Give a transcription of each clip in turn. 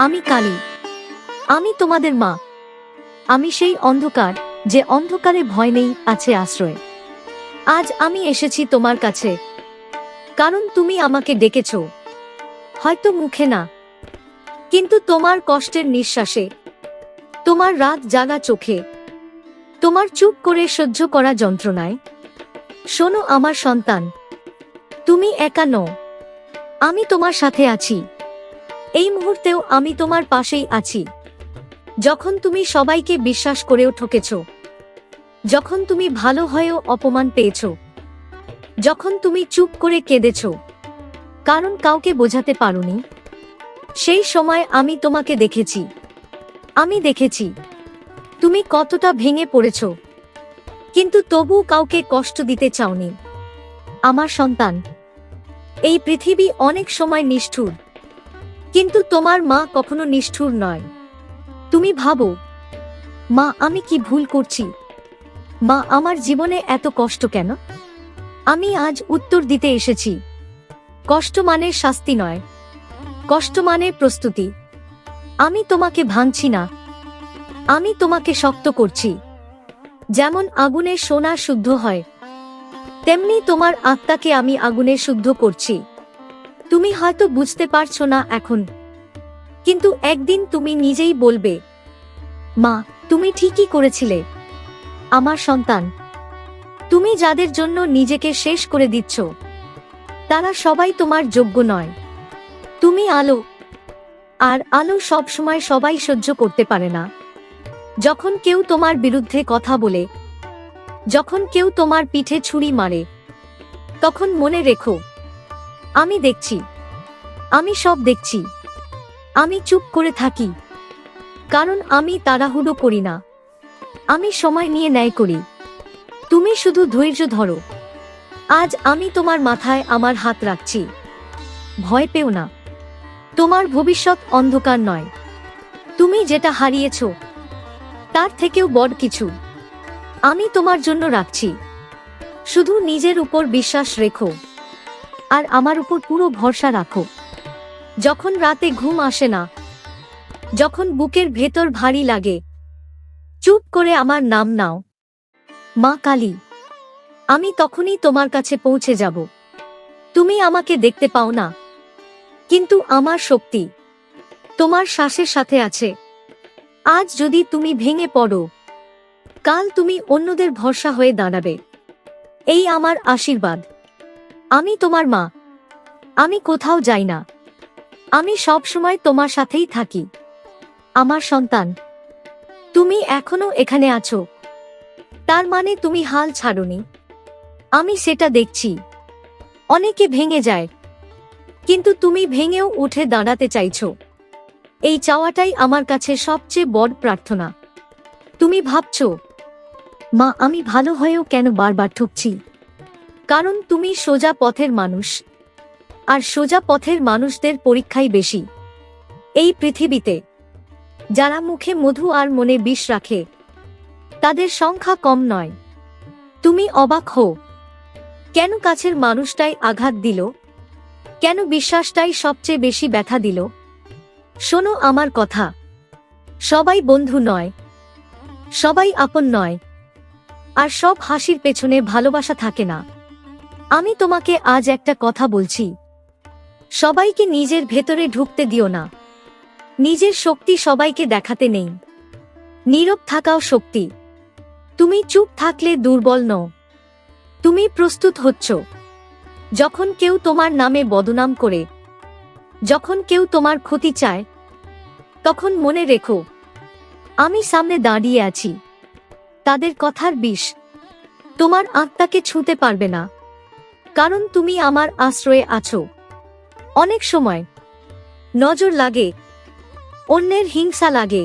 আমি কালী, আমি তোমাদের মা। আমি সেই অন্ধকার, যে অন্ধকারে ভয় নেই, আছে আশ্রয়। আজ আমি এসেছি তোমার কাছে, কারণ তুমি আমাকে ডেকেছ, হয়তো মুখে না, কিন্তু তোমার কষ্টের নিঃশ্বাসে, তোমার রাত জাগা চোখে, তোমার চুপ করে সহ্য করা যন্ত্রণায়। শোনো আমার সন্তান, তুমি একা নও, আমি তোমার সাথে আছি। এই মুহূর্তেও আমি তোমার পাশেই আছি। যখন তুমি সবাইকে বিশ্বাস করেও ঠকেছ, যখন তুমি ভালো হয়েও অপমান পেয়েছ, যখন তুমি চুপ করে কেঁদেছ কারণ কাউকে বোঝাতে পারোনি, সেই সময় আমি তোমাকে দেখেছি। আমি দেখেছি তুমি কতটা ভেঙে পড়েছ, কিন্তু তবু কাউকে কষ্ট দিতে চাওনি। আমার সন্তান, এই পৃথিবী অনেক সময় নিষ্ঠুর, কিন্তু তোমার মা কখনো নিষ্ঠুর নয়। তুমি ভাবো, মা আমি কি ভুল করছি, মা আমার জীবনে এত কষ্ট কেন? আমি আজ উত্তর দিতে এসেছি। কষ্ট মানে শাস্তি নয়, কষ্ট মানে প্রস্তুতি। আমি তোমাকে ভাঙছি না, আমি তোমাকে শক্ত করছি। যেমন আগুনে সোনা শুদ্ধ হয়, তেমনি তোমার আত্মাকে আমি আগুনে শুদ্ধ করছি। তুমি হয়তো বুঝতে পারছো না এখন, কিন্তু একদিন তুমি নিজেই বলবে, মা তুমি ঠিকই করেছিলে। আমার সন্তান, তুমি যাদের জন্য নিজেকে শেষ করে দিচ্ছ, তারা সবাই তোমার যোগ্য নয়। তুমি আলো, আর আলো সব সময় সবাই সহ্য করতে পারে না। যখন কেউ তোমার বিরুদ্ধে কথা বলে, যখন কেউ তোমার পিঠে ছুরি মারে, তখন মনে রেখো, আমি দেখছি, আমি সব দেখছি। আমি চুপ করে থাকি, কারণ আমি তাড়াহুড়ো করি না, আমি সময় নিয়ে ন্যায় করি। তুমি শুধু ধৈর্য ধরো। আজ আমি তোমার মাথায় আমার হাত রাখছি। ভয় পেও না, তোমার ভবিষ্যৎ অন্ধকার নয়। তুমি যেটা হারিয়েছ, তার থেকেও বড় কিছু আমি তোমার জন্য রাখছি। শুধু নিজের উপর বিশ্বাস রেখো, আর আমার উপর পুরো ভরসা রাখো। যখন রাতে ঘুম আসে না, যখন বুকের ভেতর ভারী লাগে, চুপ করে আমার নাম নাও, মা কালী। আমি তখনই তোমার কাছে পৌঁছে যাব। তুমি আমাকে দেখতে পাও না, কিন্তু আমার শক্তি তোমার শ্বাসের সাথে আছে। আজ যদি তুমি ভেঙে পড়ো, কাল তুমি অন্যদের ভরসা হয়ে দাঁড়াবে। এই আমার আশীর্বাদ। আমি তোমার মা, আমি কোথাও যাই না, আমি সব সময় তোমার সাথেই থাকি। আমার সন্তান, তুমি এখনো এখানে আছো, তার মানে তুমি হাল ছাড়োনি। আমি সেটা দেখছি। অনেকে ভেঙে যায়, কিন্তু তুমি ভেঙেও উঠে দাঁড়াতে চাইছো। এই চাওয়াটাই আমার কাছে সবচেয়ে বড় প্রার্থনা। তুমি ভাবছো, মা আমি ভালো হয়েও কেন বারবার ঠকছি? কারণ তুমি সোজা পথের মানুষ, আর সোজা পথের মানুষদের পরীক্ষাই বেশি। এই পৃথিবীতে যারা মুখে মধু আর মনে বিষ রাখে, তাদের সংখ্যা কম নয়। তুমি অবাক হও, কেন কাছের মানুষটাই আঘাত দিল, কেন বিশ্বাসটাই সবচেয়ে বেশি ব্যথা দিল? শোনো আমার কথা, সবাই বন্ধু নয়, সবাই আপন নয়, আর সব হাসির পেছনে ভালোবাসা থাকে না। আমি তোমাকে আজ একটা কথা বলছি, সবাইকে নিজের ভেতরে ঢুকতে দিও না। নিজের শক্তি সবাইকে দেখাতে নেই। নীরব থাকাও শক্তি। তুমি চুপ থাকলে দুর্বল নও, তুমি প্রস্তুত হচ্ছ। যখন কেউ তোমার নামে বদনাম করে, যখন কেউ তোমার ক্ষতি চায়, তখন মনে রেখো, আমি সামনে দাঁড়িয়ে আছি। তাদের কথার বিষ তোমার আত্মাকে ছুঁতে পারবে না, কারণ তুমি আমার আশ্রয়ে আছো। অনেক সময় নজর লাগে, অন্যের হিংসা লাগে,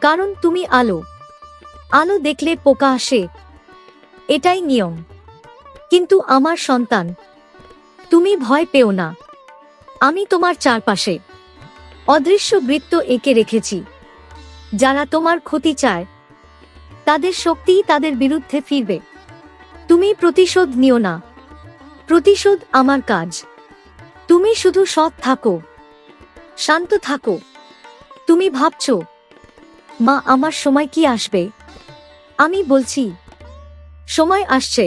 কারণ তুমি আলো। আলো দেখলে পোকা আসে, এটাই নিয়ম। কিন্তু আমার সন্তান, তুমি ভয় পেও না। আমি তোমার চারপাশে অদৃশ্য বৃত্ত এঁকে রেখেছি। যারা তোমার ক্ষতি চায়, তাদের শক্তিই তাদের বিরুদ্ধে ফিরবে। তুমি প্রতিশোধ নিও না, প্রতিশোধ আমার কাজ। তুমি শুধু সৎ থাকো, শান্ত থাকো, তুমি ভাবছো মা আমার সময় কি আসবে? আমি বলছি সময় আসছে,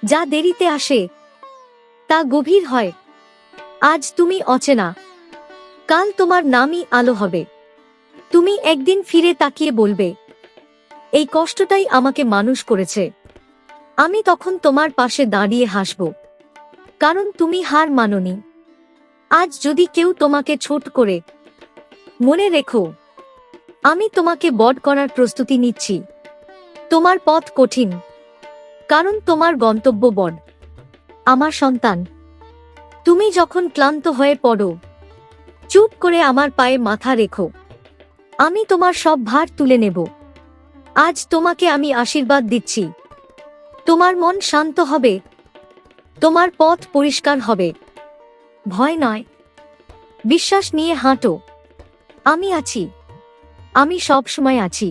যা দেরিতে আসে তা গভীর হয়। আজ তুমি অচেনা, কাল তোমার নামই আলো হবে। তুমি একদিন ফিরে তাকিয়ে বলবে, এই কষ্টটাই আমাকে মানুষ করেছে। আমি তখন তোমার পাশে দাঁড়িয়ে হাসব, কারণ তুমি হার মানোনি। আজ যদি কেউ তোমাকে ছোট করে, মনে রেখো আমি তোমাকে বড় করার প্রস্তুতি নিচ্ছি। তোমার পথ কঠিন, কারণ তোমার গন্তব্য বড়। আমার সন্তান, তুমি যখন ক্লান্ত হয়ে পড়ো, চুপ করে আমার পায়ে মাথা রেখো। আমি তোমার সব ভার তুলে নেব। আজ তোমাকে আমি আশীর্বাদ দিচ্ছি। তোমার মন শান্ত হবে, তোমার পথ পরিষ্কার হবে। ভয় নয়, বিশ্বাস নিয়ে হাঁটো। আমি আছি, আমি সব সময় আছি।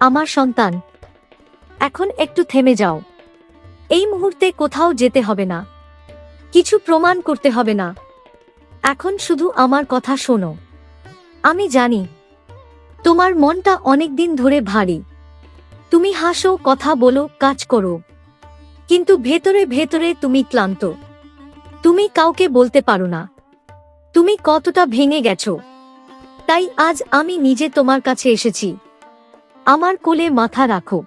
আমার সন্তান, এখন একটু থেমে যাও। এই মুহূর্তে কোথাও যেতে হবে না, কিছু প্রমাণ করতে হবে না। এখন শুধু আমার কথা শোনো। আমি জানি তোমার মনটা অনেক দিন ধরে ভারী। তুমি হাসো, কথা বলো, কাজ করো, কিন্তু ভেতরে ভেতরে তুমি ক্লান্ত। তুমি কাউকে বলতে পারো না তুমি কতটা ভেঙে গেছো। তাই আজ আমি নিজে তোমার কাছে এসেছি। আমার কোলে মাথা রাখো।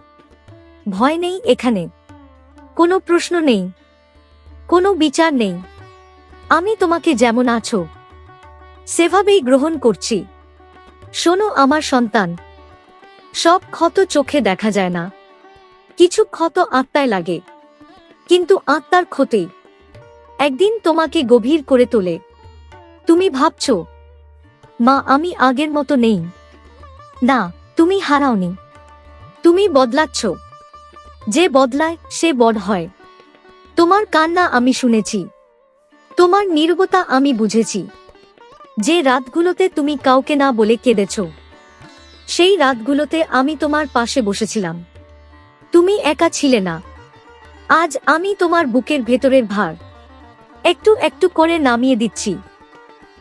ভয় নেই এখানে, কোনো প্রশ্ন নেই, কোনো বিচার নেই। আমি তোমাকে যেমন আছো সেভাবেই গ্রহণ করছি। শোনো আমার সন্তান, সব ক্ষত চোখে দেখা যায় না, কিছু ক্ষত আত্মায় লাগে। কিন্তু আত্মার ক্ষতি একদিন তোমাকে গভীর করে তোলে। তুমি ভাবছো মা আমি আগের মতো নেই। না, তুমি হারাওনি, তুমি বদলাচ্ছ। যে বদলায় সে বড় হয়। তোমার কান্না আমি শুনেছি, তোমার নীরবতা আমি বুঝেছি। যে রাতগুলোতে তুমি কাউকে না বলে কেঁদেছ, সেই রাতগুলোতে আমি তোমার পাশে বসেছিলাম। তুমি একা ছিলে না। আজ আমি তোমার বুকের ভেতরের ভার একটু একটু করে নামিয়ে দিচ্ছি।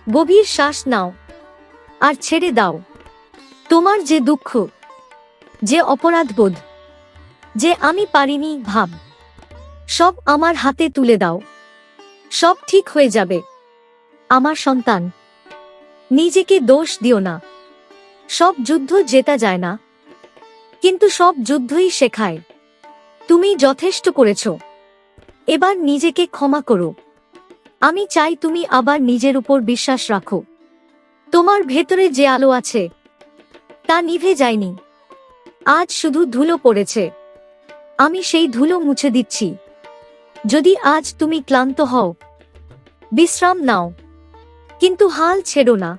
গভীর শ্বাস নাও আর ছেড়ে দাও। তোমার যে দুঃখ, যে অপরাধবোধ, যে আমি পারিনি ভাব, সব আমার হাতে তুলে দাও। সব ঠিক হয়ে যাবে। আমার সন্তান, নিজেকে দোষ দিও না। সব যুদ্ধ জেতা যায় না, কিন্তু সব যুদ্ধই শেখায়। তুমি যথেষ্ট করেছ, এবার নিজেকে ক্ষমা করো। আমি চাই তুমি আবার নিজের উপর বিশ্বাস রাখো। তোমার ভেতরে যে আলো আছে তা নিভে যায়নি, আজ শুধু ধুলো পড়েছে। আমি সেই ধুলো মুছে দিচ্ছি। যদি আজ তুমি ক্লান্ত হও, বিশ্রাম নাও, কিন্তু হাল ছেড়ো না,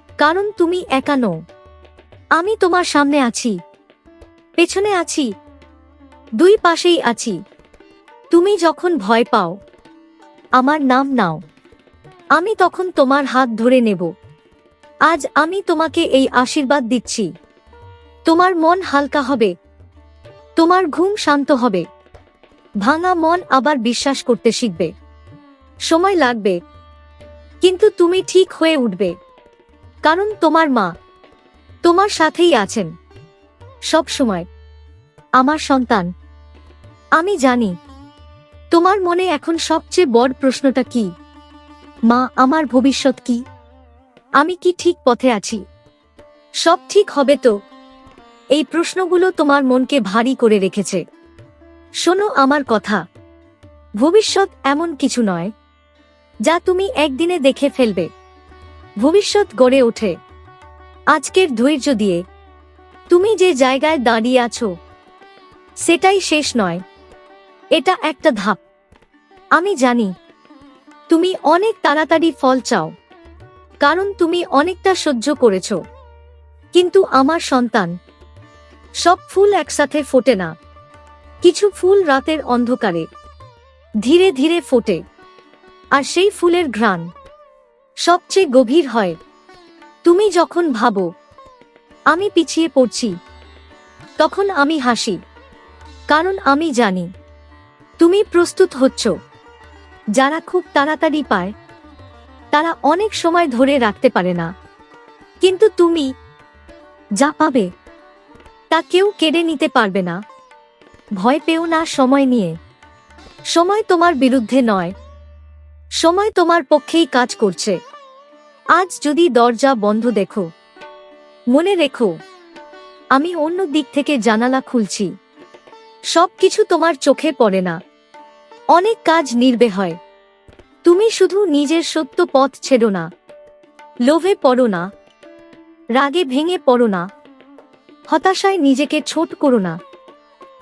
কারণ তুমি একা নও। আমি তোমার সামনে আছি, পেছনে আছি, দুই পাশেই আছি। তুমি যখন ভয় পাও, আমার নাম নাও, আমি তখন তোমার হাত ধরে নেব। আজ আমি তোমাকে এই আশীর্বাদ দিচ্ছি। তোমার মন হালকা হবে, তোমার ঘুম শান্ত হবে। ভাঙা মন আবার বিশ্বাস করতে শিখবে। সময় লাগবে, কিন্তু তুমি ঠিক হয়ে উঠবে, কারণ তোমার মা তোমার সাথেই আছেন সব সময়। আমার সন্তান, আমি জানি তোমার মনে এখন সবচেয়ে বড় প্রশ্নটা কি? মা আমার ভবিষ্যৎ কি? আমি কি ঠিক পথে আছি? সব ঠিক হবে তো? এই প্রশ্নগুলো তোমার মনকে ভারী করে রেখেছে। শোনো আমার কথা, ভবিষ্যৎ এমন কিছু নয় যা তুমি একদিনে দেখে ফেলবে। ভবিষ্যৎ গড়ে ওঠে আজকের ধৈর্য দিয়ে। তুমি যে জায়গায় দাঁড়িয়ে আছো সেটাই শেষ নয়, এটা একটা ধাপ। আমি জানি তুমি অনেক তাড়াতাড়ি ফল চাও, কারণ তুমি অনেকটা সহ্য করেছ। কিন্তু আমার সন্তান, সব ফুল একসাথে ফোটে না। কিছু ফুল রাতের অন্ধকারে ধীরে ধীরে ফোটে, আর সেই ফুলের ঘ্রাণ সবচেয়ে গভীর হয়। তুমি যখন ভাবো আমি পিছিয়ে পড়ছি, তখন আমি হাসি, কারণ আমি জানি তুমি প্রস্তুত হচ্ছ। যারা খুব তাড়াতাড়ি পায় তারা অনেক সময় ধরে রাখতে পারে না, কিন্তু তুমি যা পাবে তা কেউ কেড়ে নিতে পারবে না। ভয় পেও না সময় নিয়ে। সময় তোমার বিরুদ্ধে নয়, সময় তোমার পক্ষেই কাজ করছে। আজ যদি দরজা বন্ধ দেখো, মনে রেখো আমি অন্য দিক থেকে জানালা খুলছি। সবকিছু তোমার চোখে পড়ে না, অনেক কাজ নির্বে হয়। তুমি শুধু নিজের সত্য পথ ছেড়ো না, লোভে পড়ো না, রাগে ভেঙে পড়ো না, হতাশায় নিজেকে ছোট করো না।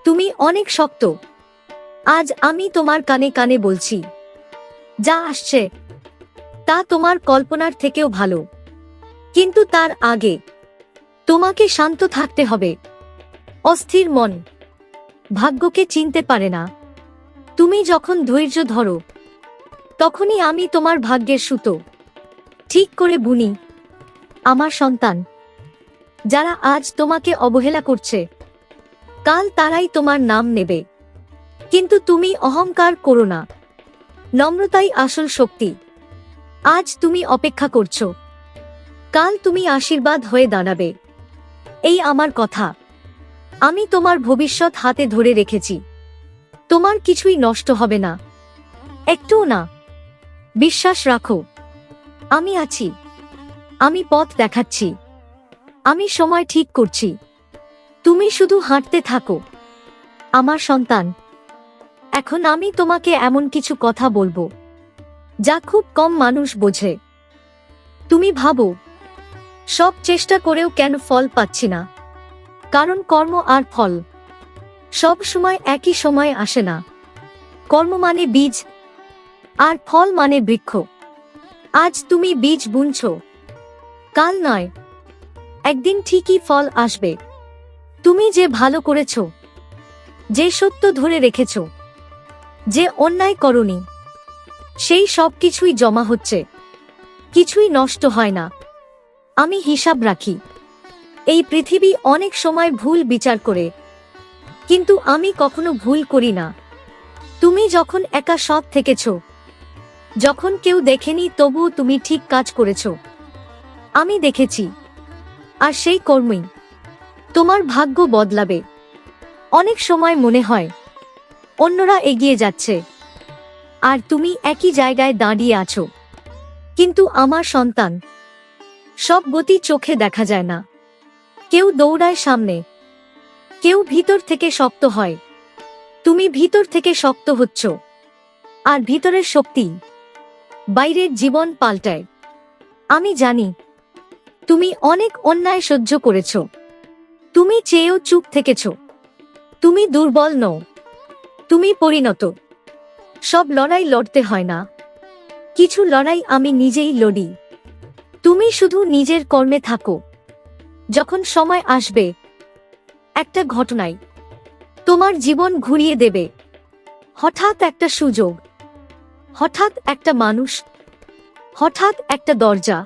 তুমি অনেক শক্ত। আজ আমি তোমার কানে কানে বলছি, যা আসছে তা তোমার কল্পনার থেকেও ভালো। কিন্তু তার আগে তোমাকে শান্ত থাকতে হবে। অস্থির মন ভাগ্যকে চিনতে পারে না। তুমি যখন ধৈর্য ধরো, তখনই আমি তোমার ভাগ্যের সুতো ঠিক করে বুনি। আমার সন্তান, যারা আজ তোমাকে অবহেলা করছে, কাল তারাই তোমার নাম নেবে। কিন্তু তুমি অহংকার করো না, নম্রতাই আসল শক্তি। আজ তুমি অপেক্ষা করছো, কাল তুমি আশীর্বাদ হয়ে দাঁড়াবে। এই আমার কথা। আমি তোমার ভবিষ্যৎ হাতে ধরে রেখেছি। তোমার কিছুই নষ্ট হবে না, একটুও না। বিশ্বাস রাখো, আমি আছি। আমি পথ দেখাচ্ছি, আমি সময় ঠিক করছি। তুমি শুধু হাঁটতে থাকো। আমার সন্তান, এখন আমি তোমাকে এমন কিছু কথা বলবো যা খুব কম মানুষ বোঝে। তুমি ভাবো, সব চেষ্টা করেও কেন ফল পাচ্ছি না? কারণ কর্ম আর ফল সব সময় একই সময় আসে না। কর্ম মানে বীজ, আর ফল মানে বৃক্ষ। আজ তুমি বীজ বুনছো, কাল নয়, একদিন ঠিকই ফল আসবে। তুমি যে ভালো করেছ, যে সত্য ধরে রেখেছ, যে অন্যায় করনি, সেই সব কিছুই জমা হচ্ছে, কিছুই নষ্ট হয় না। আমি হিসাব রাখি। এই পৃথিবী অনেক সময় ভুল বিচার করে, কিন্তু আমি কখনো ভুল করি না। তুমি যখন একা সৎ থেকেছ, যখন কেউ দেখেনি তবুও তুমি ঠিক কাজ করেছ, আমি দেখেছি। আর সেই কর্মই তোমার ভাগ্য বদলাবে। অনেক সময় মনে হয় অন্যরা এগিয়ে যাচ্ছে, আর তুমি একই জায়গায় দাঁড়িয়ে আছো। কিন্তু আমার সন্তান, সব গতি চোখে দেখা যায় না। কেউ দৌড়ায় সামনে, কেউ ভিতর থেকে শক্ত হয়। তুমি ভিতর থেকে শক্ত হচ্ছ, আর ভিতরের শক্তি বাইরের জীবন পাল্টায়। আমি জানি তুমি অনেক অন্যায় সহ্য করেছ, তুমি চেয়েও চুপ থেকেছ। তুমি দুর্বল নও, তুমি পরিণত। সব লড়াই লড়তে হয় না, কিছু লড়াই আমি নিজেই লড়ি। তুমি শুধু নিজের কর্মে থাকো। যখন সময় আসবে, একটা ঘটনায় তোমার জীবন ঘুরিয়ে দেবে। হঠাৎ একটা সুযোগ, হঠাৎ একটা মানুষ, হঠাৎ একটা দরজা,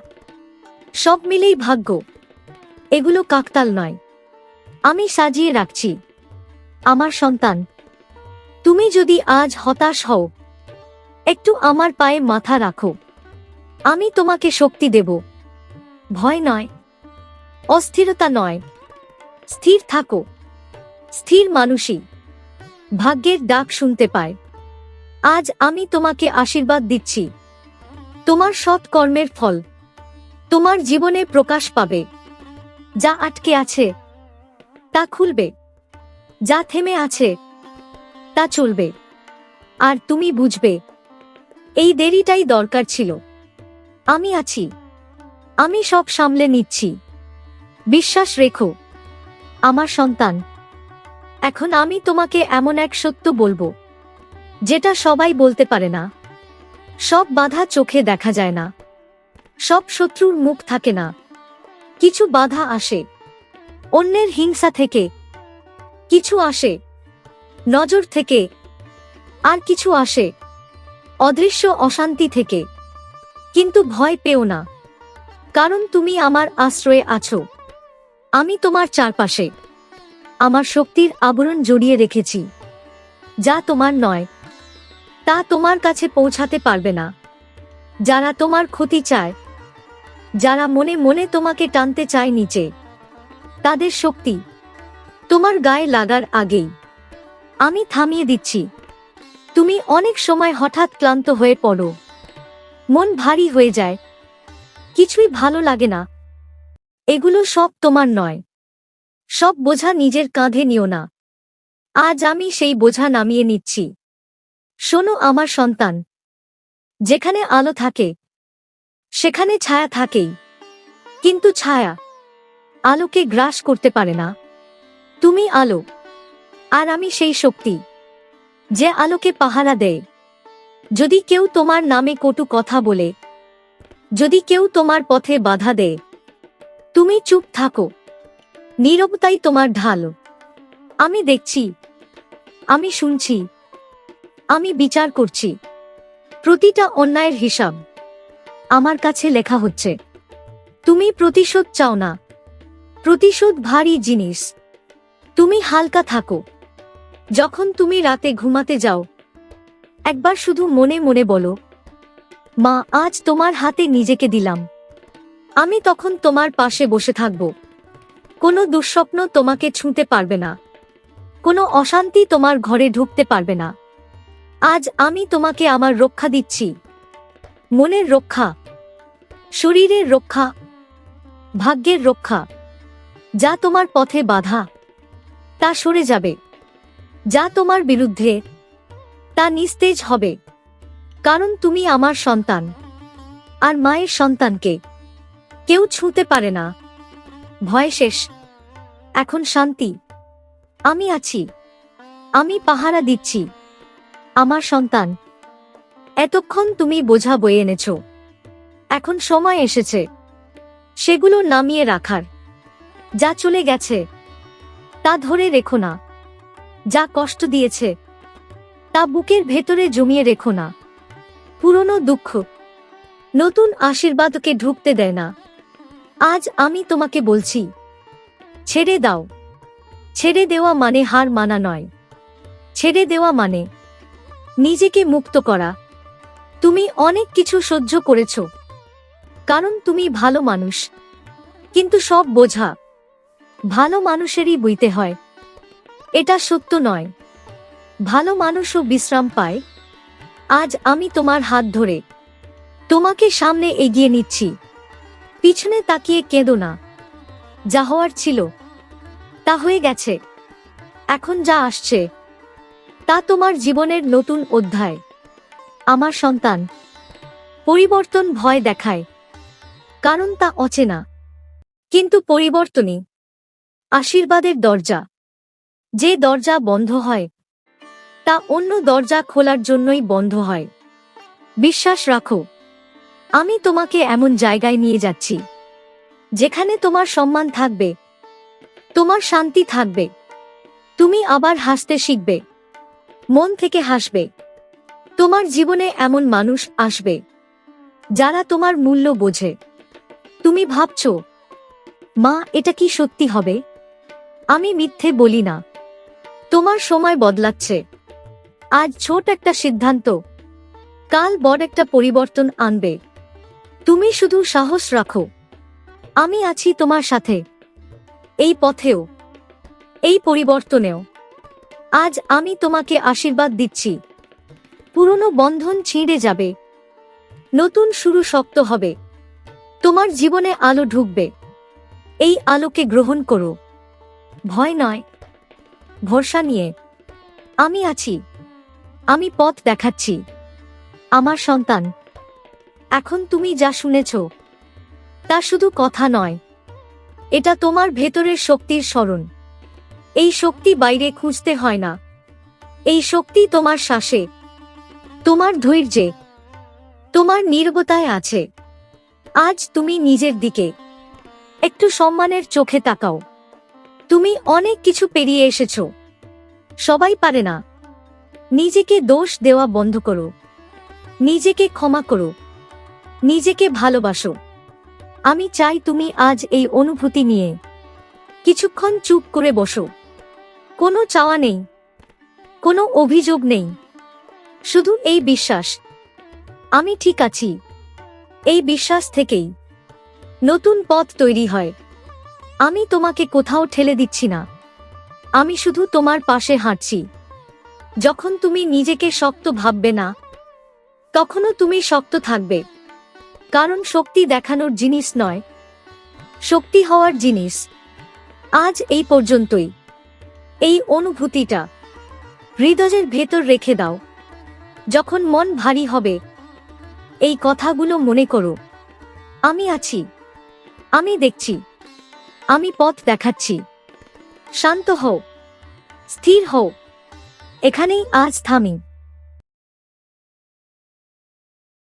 সব মিলেই ভাগ্য। এগুলো কাকতাল নয়, আমি সাজিয়ে রাখছি। আমার সন্তান, তুমি যদি আজ হতাশ হও, একটু আমার পায়ে মাথা রাখো। আমি তোমাকে শক্তি দেব। ভয় নয়, অস্থিরতা নয়, স্থির থাকো। স্থির মানুষই ভাগ্যের ডাক শুনতে পায়। আজ আমি তোমাকে আশীর্বাদ দিচ্ছি। তোমার সৎ কর্মের ফল তোমার জীবনে প্রকাশ পাবে। যা আটকে আছে তা খুলবে, যা থেমে আছে তা চলবে। আর তুমি বুঝবে, এই দেরিটাই দরকার ছিল। আমি আছি, আমি সব সামলে নিচ্ছি। বিশ্বাস রেখো আমার সন্তান। এখন আমি তোমাকে এমন এক সত্য বলবো, যেটা সবাই বলতে পারে না। সব বাধা চোখে দেখা যায় না, সব শত্রুর মুখ থাকে না। কিছু বাধা আসে অন্যের হিংসা থেকে, কিছু আসে নজর থেকে, আর কিছু আসে অদৃশ্য অশান্তি থেকে। কিন্তু ভয় পেও না, কারণ তুমি আমার আশ্রয়ে আছো। আমি তোমার চারপাশে আমার শক্তির আবরণ জড়িয়ে রেখেছি। যা তোমার নয়, তা তোমার কাছে পৌঁছাতে পারবে না। যারা তোমার ক্ষতি চায়, যারা মনে মনে তোমাকে টানতে চায় নিচে, তাদের শক্তি তোমার গায়ে লাগার আগেই আমি থামিয়ে দিচ্ছি। তুমি অনেক সময় হঠাৎ ক্লান্ত হয়ে পড়ো, মন ভারী হয়ে যায়, কিছুই ভালো লাগে না। এগুলো সব তোমার নয়। সব বোঝা নিজের কাঁধে নিও না। আজ আমি সেই বোঝা নামিয়ে নিচ্ছি। শোনো আমার সন্তান, যেখানে আলো থাকে সেখানে ছায়া থাকেই, কিন্তু ছায়া আলোকে গ্রাস করতে পারে না। তুমি আলো, আর আমি সেই শক্তি যে আলোকে পাহারা দেয়। যদি কেউ তোমার নামে কটু কথা বলে, যদি কেউ তোমার পথে বাধা দেয়, তুমি চুপ থাকো। নীরবতাই তোমার ঢাল। আমি দেখছি, আমি শুনছি, আমি বিচার করছি। প্রতিটা অন্যায়ের হিসাব আমার কাছে লেখা হচ্ছে। তুমি প্রতিশোধ চাও না, প্রতিশোধ ভারী জিনিস। তুমি হালকা থাকো। যখন তুমি রাতে ঘুমাতে যাও, একবার শুধু মনে মনে বলো, মা আজ তোমার হাতে নিজেকে দিলাম। আমি তখন তোমার পাশে বসে থাকব। কোনো দুঃস্বপ্ন তোমাকে ছুঁতে পারবে না, কোনো অশান্তি তোমার ঘরে ঢুকতে পারবে না। আজ আমি তোমাকে আমার রক্ষা দিচ্ছি, মনের রক্ষা, শরীরের রক্ষা, ভাগ্যের রক্ষা। যা তোমার পথে বাধা, তা সরে যাবে। যা তোমার বিরুদ্ধে, তা নিস্তেজ হবে। কারণ তুমি আমার সন্তান, আর মায়ের সন্তানকে কেউ ছুঁতে পারে না। ভয় শেষ, এখন শান্তি। আমি আছি, আমি পাহারা দিচ্ছি। আমার সন্তান, এতক্ষণ তুমি বোঝা বয়ে এনেছ। এখন সময় এসেছে সেগুলো নামিয়ে রাখার। যা চলে গেছে তা ধরে রেখো না। যা কষ্ট দিয়েছে তা বুকের ভেতরে জমিয়ে রেখো না। পুরনো দুঃখ নতুন আশীর্বাদকে ঢুকতে দেয় না। আজ আমি তোমাকে বলছি, ছেড়ে দাও। ছেড়ে দেওয়া মানে হার মানা নয়। ছেড়ে দেওয়া মানে নিজেকে মুক্ত করা। তুমি অনেক কিছু সহ্য করেছ, কারণ তুমি ভালো মানুষ। কিন্তু সব বোঝা ভালো মানুষেরই বইতে হয়। এটা সত্য নয়। ভালো মানুষও বিশ্রাম পায়। আজ আমি তোমার হাত ধরে তোমাকে সামনে এগিয়ে নিচ্ছি। পিছনে তাকিয়ে কেঁদো না। যা হওয়ার ছিল তা হয়ে গেছে। এখন যা আসছে তা তোমার জীবনের নতুন অধ্যায়। আমার সন্তান, পরিবর্তন ভয় দেখায়, কারণ তা অচেনা। কিন্তু পরিবর্তনই আশীর্বাদের দরজা। যে দরজা বন্ধ হয় তা অন্য দরজা খোলার জন্যই বন্ধ হয়। বিশ্বাস রাখো, আমি তোমাকে এমন জায়গায় নিয়ে যাচ্ছি যেখানে তোমার সম্মান থাকবে, তোমার শান্তি থাকবে। তুমি আবার হাসতে শিখবে, মন থেকে হাসবে। তোমার জীবনে এমন মানুষ আসবে যারা তোমার মূল্য বোঝে। তুমি ভাবছো, মা এটা কি সত্যি হবে? আমি মিথ্যে বলি না। তোমার সময় বদলাচ্ছে। আজ ছোট একটা সিদ্ধান্ত কাল বড় একটা পরিবর্তন আনবে। তুমি শুধু সাহস রাখো। আমি আছি তোমার সাথে, এই পথেও, এই পরিবর্তনেও। আজ আমি তোমাকে আশীর্বাদ দিচ্ছি। পুরনো বন্ধন ছিঁড়ে যাবে, নতুন শুরু শক্ত হবে। তোমার জীবনে আলো ঢুকবে। এই আলোকে গ্রহণ করো। ভয় নয়, ভরসা নিয়ে। আমি আছি, আমি পথ দেখাচ্ছি। আমার সন্তান, এখন তুমি যা শুনেছ তা শুধু কথা নয়, এটা তোমার ভেতরের শক্তির স্মরণ। এই শক্তি বাইরে খুঁজতে হয় না। এই শক্তি তোমার শ্বাসে, তোমার ধৈর্যে, তোমার নীরবতায় আছে। আজ তুমি নিজের দিকে একটু সম্মানের চোখে তাকাও। তুমি অনেক কিছু পেরিয়ে এসেছো। সবাই পারে না। নিজেকে দোষ দেওয়া বন্ধ করো। নিজেকে ক্ষমা করো। নিজেকে ভালোবাসো। আমি চাই তুমি আজ এই অনুভূতি নিয়ে কিছুক্ষণ চুপ করে বসো। কোনো চাওয়া নেই, কোনো অভিযোগ নেই, শুধু এই বিশ্বাস, আমি ঠিক আছি। এই বিশ্বাস থেকেই নতুন পথ তৈরি হয়। আমি তোমাকে কোথাও ঠেলে দিচ্ছি না, আমি শুধু তোমার পাশে হাঁটছি। যখন তুমি নিজেকে শক্ত ভাববে না, তখনও তুমি শক্ত থাকবে। কারণ শক্তি দেখানোর জিনিস নয়, শক্তি হওয়ার জিনিস। আজ এই পর্যন্তই। এই অনুভূতিটা হৃদয়ের ভেতর রেখে দাও। যখন মন ভারী হবে, এই কথাগুলো মনে করো। আমি আছি, আমি দেখছি, আমি পথ দেখাচ্ছি। শান্ত হও, স্থির হও। এখানেই আজ থামি।